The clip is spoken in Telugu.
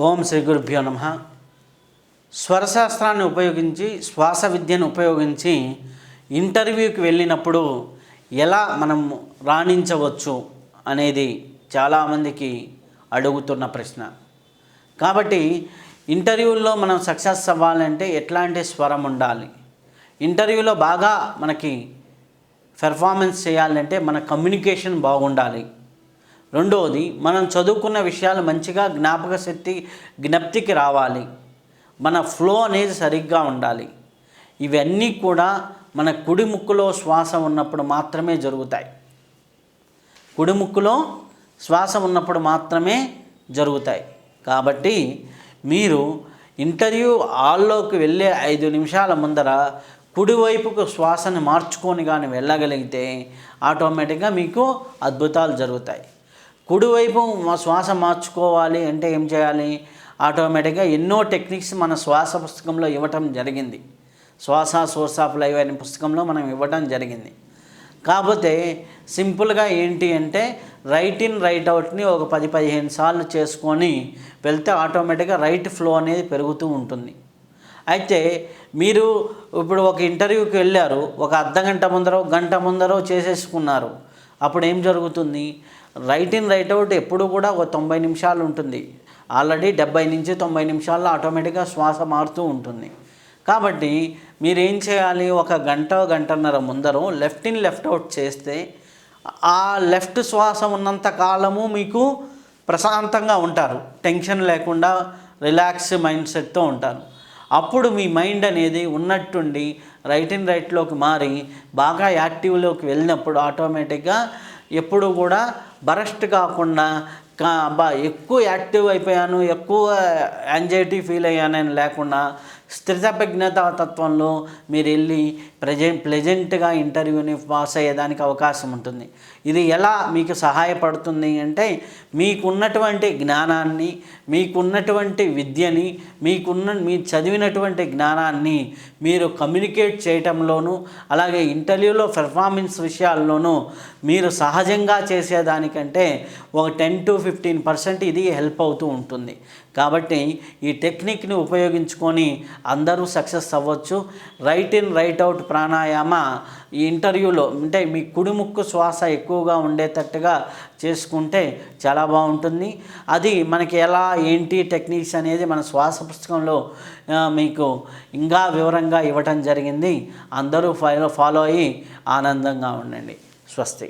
ఓం శ్రీ గురుభ్యో నమః. స్వరశాస్త్రాన్ని ఉపయోగించి శ్వాస విద్యను ఉపయోగించి ఇంటర్వ్యూకి వెళ్ళినప్పుడు ఎలా మనం రాణించవచ్చు అనేది చాలామందికి అడుగుతున్న ప్రశ్న. కాబట్టి ఇంటర్వ్యూల్లో మనం సక్సెస్ అవ్వాలంటే ఎట్లాంటి స్వరం ఉండాలి, ఇంటర్వ్యూలో బాగా మనకి పెర్ఫార్మెన్స్ చేయాలంటే మన కమ్యూనికేషన్ బాగుండాలి. రెండవది, మనం చదువుకున్న విషయాలు మంచిగా జ్ఞప్తికి రావాలి, మన ఫ్లో అనేది సరిగ్గా ఉండాలి. ఇవన్నీ కూడా మన కుడి ముక్కులో శ్వాస ఉన్నప్పుడు మాత్రమే జరుగుతాయి. కుడి ముక్కులో శ్వాస ఉన్నప్పుడు మాత్రమే జరుగుతాయి. కాబట్టి మీరు ఇంటర్వ్యూ హాల్లోకి వెళ్ళే 5 నిమిషాల ముందర కుడివైపుకు శ్వాసను మార్చుకొని కానీ వెళ్ళగలిగితే ఆటోమేటిక్గా మీకు అద్భుతాలు జరుగుతాయి. కుడివైపు శ్వాస మార్చుకోవాలి అంటే ఏం చేయాలి? ఆటోమేటిక్గా ఎన్నో టెక్నిక్స్ మన శ్వాస పుస్తకంలో ఇవ్వటం జరిగింది. శ్వాస సోర్స్ ఆఫ్ లైఫ్ అనే పుస్తకంలో మనం ఇవ్వటం జరిగింది. కాకపోతే సింపుల్గా ఏంటి అంటే రైట్ ఇన్ రైట్ అవుట్ని ఒక 10-15 సార్లు చేసుకొని వెళ్తే ఆటోమేటిక్గా రైట్ ఫ్లో అనేది పెరుగుతూ ఉంటుంది. అయితే మీరు ఇప్పుడు ఒక ఇంటర్వ్యూకి వెళ్ళారు, ఒక అర్ధగంట ముందరో గంట ముందరో చేసేసుకున్నారు. అప్పుడు ఏం జరుగుతుంది? రైట్ ఇన్ రైట్ అవుట్ ఎప్పుడు కూడా ఒక 90 నిమిషాలు ఉంటుంది. ఆల్రెడీ 70 నుంచి 90 నిమిషాల్లో ఆటోమేటిక్గా శ్వాస మారుతూ ఉంటుంది. కాబట్టి మీరేం చేయాలి? ఒక గంటన్నర ముందర లెఫ్ట్ ఇన్ లెఫ్ట్ అవుట్ చేస్తే ఆ లెఫ్ట్ శ్వాస ఉన్నంత కాలము మీకు ప్రశాంతంగా ఉంటారు, టెన్షన్ లేకుండా రిలాక్స్ మైండ్ సెట్తో ఉంటారు. అప్పుడు మీ మైండ్ అనేది ఉన్నట్టుండి రైట్ ఇన్ రైట్లోకి మారి బాగా యాక్టివ్లోకి వెళ్ళినప్పుడు ఆటోమేటిక్గా ఎప్పుడు కూడా బరస్ట్ కాకుండా ఎక్కువ యాక్టివ్ అయిపోయాను, ఎక్కువ యాంగ్జైటీ ఫీల్ అయ్యానని లేకుండా స్థితప్రజ్ఞత తత్వంలో మీరు వెళ్ళి ప్లెజెంట్గా ఇంటర్వ్యూని పాస్ అయ్యేదానికి అవకాశం ఉంటుంది. ఇది ఎలా మీకు సహాయపడుతుంది అంటే మీకున్నటువంటి జ్ఞానాన్ని, మీకున్నటువంటి విద్యని, మీరు చదివినటువంటి జ్ఞానాన్ని మీరు కమ్యూనికేట్ చేయటంలోనూ అలాగే ఇంటర్వ్యూలో పెర్ఫార్మెన్స్ విషయాల్లోనూ మీరు సహజంగా చేసేదానికంటే ఒక 10-15% ఇది హెల్ప్ అవుతూ ఉంటుంది. కాబట్టి ఈ టెక్నిక్ని ఉపయోగించుకొని అందరూ సక్సెస్ అవ్వచ్చు. Right in right out pranayama ఈ ఇంటర్వ్యూలో అంటే మీ కుడి ముక్కు శ్వాస ఎక్కువగా ఉండేటట్టుగా చేసుకుంటే చాలా బాగుంటుంది. అది మనకి ఎలా ఏంటి టెక్నిక్స్ అనేది మన శ్వాస పుస్తకంలో మీకు ఇంకా వివరంగా ఇవ్వటం జరిగింది. అందరూ ఫాలో అయ్యి ఆనందంగా ఉండండి. స్వస్తి.